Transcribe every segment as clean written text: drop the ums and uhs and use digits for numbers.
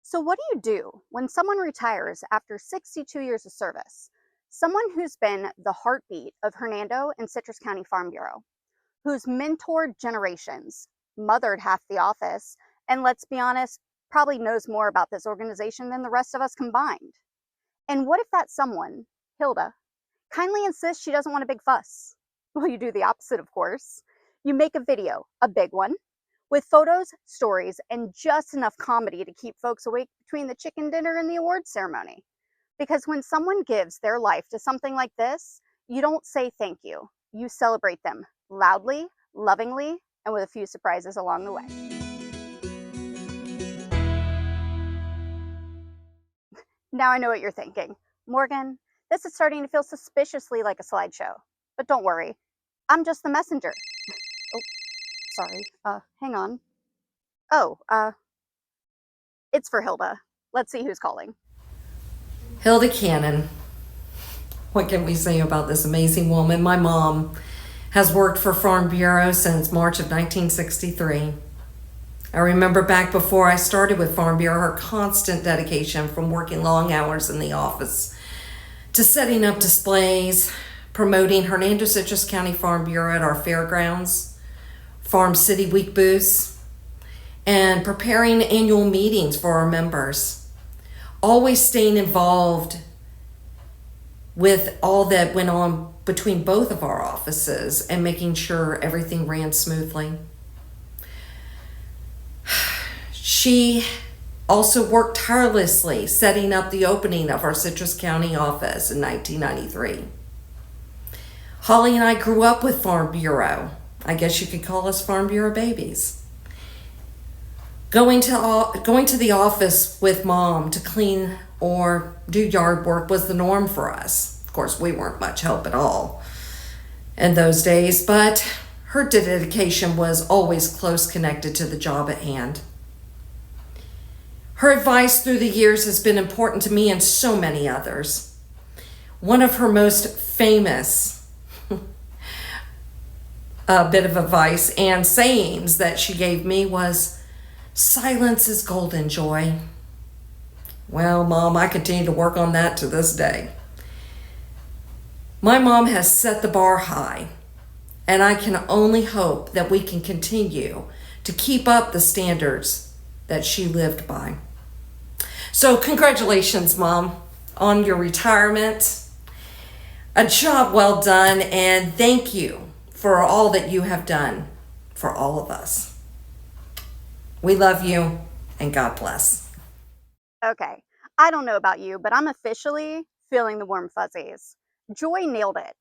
So, what do you do when someone retires after 62 years of service? Someone who's been the heartbeat of Hernando and Citrus County Farm Bureau, who's mentored generations, mothered half the office, and let's be honest, probably knows more about this organization than the rest of us combined. And what if that someone, Hilda, kindly insists she doesn't want a big fuss? Well, you do the opposite, of course. You make a video, a big one, with photos, stories, and just enough comedy to keep folks awake between the chicken dinner and the awards ceremony. Because when someone gives their life to something like this, you don't say thank you. You celebrate them loudly, lovingly, and with a few surprises along the way. Now I know what you're thinking. Morgan, this is starting to feel suspiciously like a slideshow. But don't worry, I'm just the messenger. Oh, sorry. Hang on. Oh, it's for Hilda. Let's see who's calling. Hilda Cannon. What can we say about this amazing woman? My mom has worked for Farm Bureau since March of 1963. I remember back before I started with Farm Bureau, her constant dedication from working long hours in the office to setting up displays, promoting Hernando Citrus County Farm Bureau at our fairgrounds, Farm City Week booths, and preparing annual meetings for our members. Always staying involved with all that went on between both of our offices and making sure everything ran smoothly. She also worked tirelessly setting up the opening of our Citrus County office in 1993. Holly and I grew up with Farm Bureau. I guess you could call us Farm Bureau babies. Going to the office with Mom to clean or do yard work was the norm for us. Of course, we weren't much help at all in those days, but her dedication was always close connected to the job at hand. Her advice through the years has been important to me and so many others. One of her most famous bit of advice and sayings that she gave me was, "Silence is golden, Joy." Well, Mom, I continue to work on that to this day. My mom has set the bar high, and I can only hope that we can continue to keep up the standards that she lived by. So congratulations, Mom, on your retirement. A job well done, and thank you for all that you have done for all of us. We love you, and God bless. Okay, I don't know about you, but I'm officially feeling the warm fuzzies. Joy nailed it.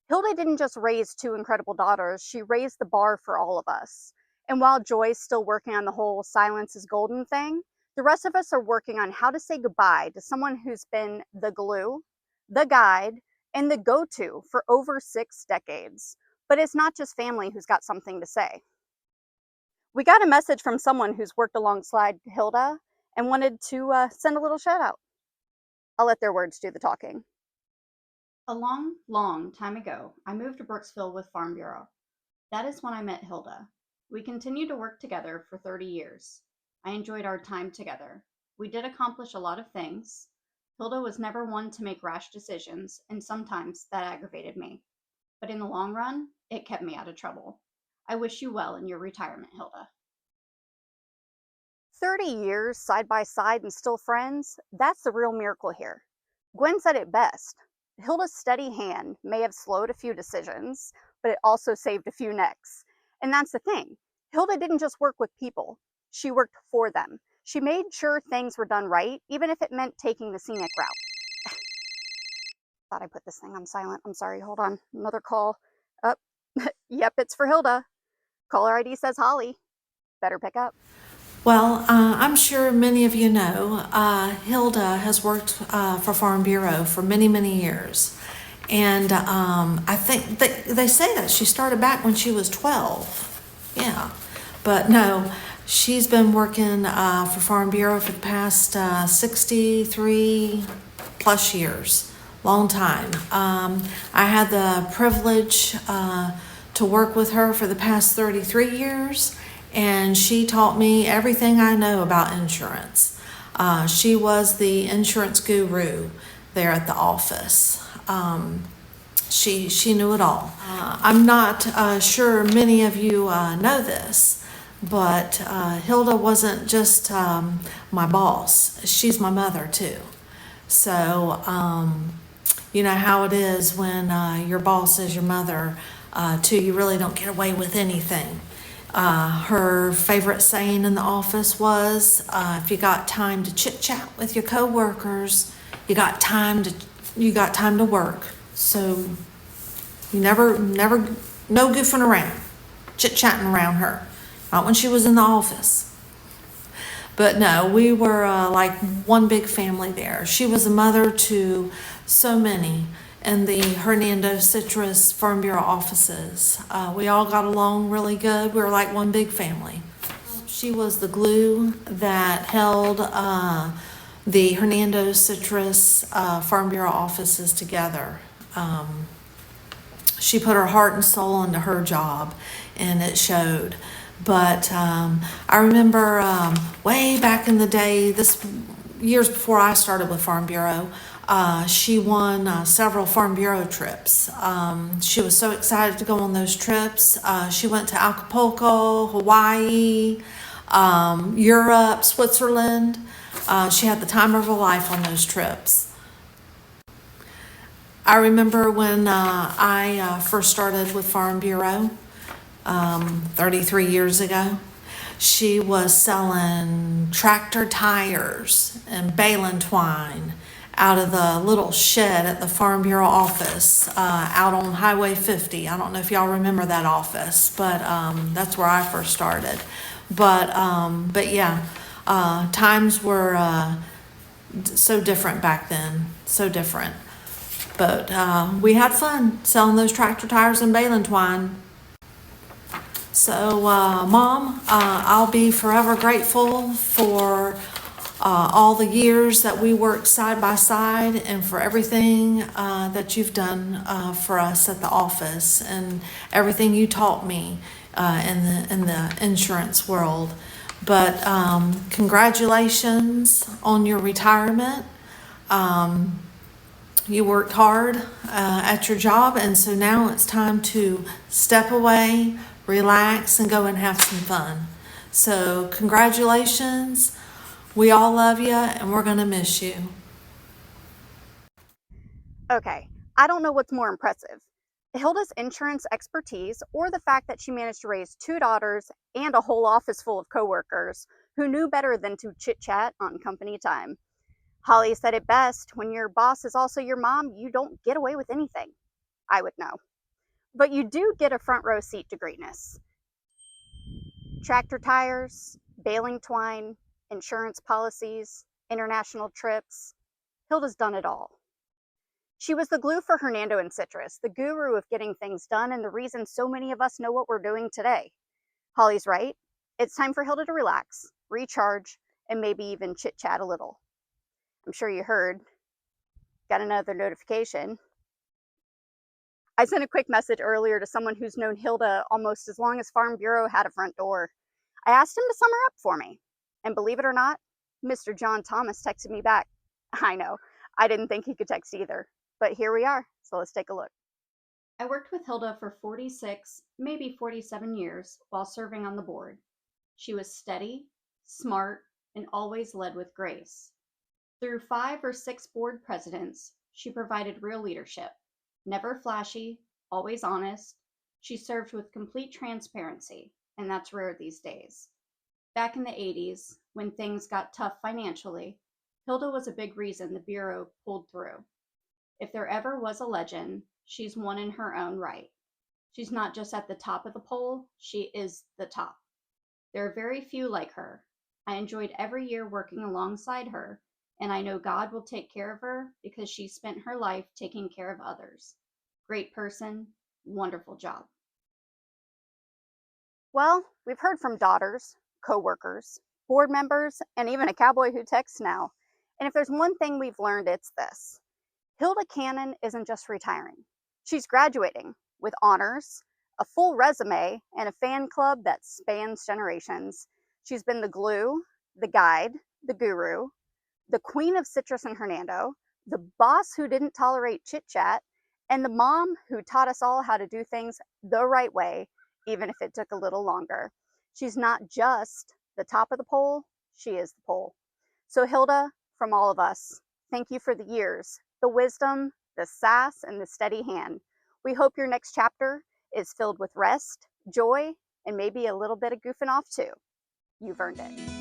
Hilda didn't just raise two incredible daughters, she raised the bar for all of us. And while Joy's still working on the whole silence is golden thing, the rest of us are working on how to say goodbye to someone who's been the glue, the guide, and the go-to for over 6 decades. But it's not just family who's got something to say. We got a message from someone who's worked alongside Hilda and wanted to send a little shout out. I'll let their words do the talking. A long, long time ago, I moved to Brooksville with Farm Bureau. That is when I met Hilda. We continued to work together for 30 years. I enjoyed our time together. We did accomplish a lot of things. Hilda was never one to make rash decisions, and sometimes that aggravated me. But in the long run, it kept me out of trouble. I wish you well in your retirement, Hilda. 30 years side by side and still friends, that's the real miracle here. Gwen said it best. Hilda's steady hand may have slowed a few decisions, but it also saved a few necks. And that's the thing. Hilda didn't just work with people. She worked for them. She made sure things were done right, even if it meant taking the scenic route. Thought I put this thing on silent. I'm sorry. Hold on. Another call. Yep, it's for Hilda. Caller ID says Holly. Better pick up. Well, I'm sure many of you know, Hilda has worked for Farm Bureau for many, many years. And I think they say that she started back when she was 12. Yeah. But no, she's been working for Farm Bureau for the past 63 plus years. Long time. I had the privilege to work with her for the past 33 years. And she taught me everything I know about insurance. She was the insurance guru there at the office. She knew it all. I'm not sure many of you know this, but Hilda wasn't just my boss. She's my mother too. So you know how it is when your boss is your mother too. You really don't get away with anything. Her favorite saying in the office was, "If you got time to chit chat with your coworkers, you got time to work." So you never, no goofing around, chit chatting around her. Not when she was in the office. But no, we were like one big family there. She was a mother to so many in the Hernando Citrus Farm Bureau offices. We all got along really good. We were like one big family. She was the glue that held the Hernando Citrus Farm Bureau offices together. She put her heart and soul into her job, and it showed. But I remember way back in the day, this years before I started with Farm Bureau, she won several Farm Bureau trips. She was so excited to go on those trips. She went to Acapulco, Hawaii, Europe, Switzerland. She had the time of her life on those trips. I remember when I first started with Farm Bureau 33 years ago. She was selling tractor tires and baling twine out of the little shed at the Farm Bureau office out on Highway 50. I don't know if y'all remember that office, but that's where I first started. But yeah, times were so different back then, so different. But we had fun selling those tractor tires and baling twine. So, Mom, I'll be forever grateful for all the years that we worked side by side and for everything that you've done for us at the office and everything you taught me in the insurance world. But congratulations on your retirement. You worked hard at your job, and so now it's time to step away, relax, and go and have some fun. So congratulations. We all love you, and we're going to miss you. Okay, I don't know what's more impressive, Hilda's insurance expertise or the fact that she managed to raise two daughters and a whole office full of coworkers who knew better than to chit chat on company time. Holly said it best, when your boss is also your mom, you don't get away with anything. I would know. But you do get a front row seat to greatness. Tractor tires, baling twine, insurance policies, international trips. Hilda's done it all. She was the glue for Hernando and Citrus, the guru of getting things done, and the reason so many of us know what we're doing today. Holly's right. It's time for Hilda to relax, recharge, and maybe even chit chat a little. I'm sure you heard. Got another notification. I sent a quick message earlier to someone who's known Hilda almost as long as Farm Bureau had a front door. I asked him to sum her up for me. And believe it or not, Mr. John Thomas texted me back. I know, I didn't think he could text either. But here we are, so let's take a look. I worked with Hilda for 46, maybe 47 years while serving on the board. She was steady, smart, and always led with grace. Through 5 or 6 board presidents, she provided real leadership. Never flashy, always honest. She served with complete transparency, and that's rare these days. Back in the 80s, when things got tough financially, Hilda was a big reason the Bureau pulled through. If there ever was a legend, she's one in her own right. She's not just at the top of the poll, she is the top. There are very few like her. I enjoyed every year working alongside her, and I know God will take care of her because she spent her life taking care of others. Great person, wonderful job. Well, we've heard from daughters, co-workers, board members, and even a cowboy who texts now. And if there's one thing we've learned, it's this. Hilda Cannon isn't just retiring. She's graduating with honors, a full resume, and a fan club that spans generations. She's been the glue, the guide, the guru, the queen of Citrus and Hernando, the boss who didn't tolerate chit chat, and the mom who taught us all how to do things the right way, even if it took a little longer. She's not just the top of the pole, she is the pole. So, Hilda, from all of us, thank you for the years, the wisdom, the sass, and the steady hand. We hope your next chapter is filled with rest, joy, and maybe a little bit of goofing off too. You've earned it.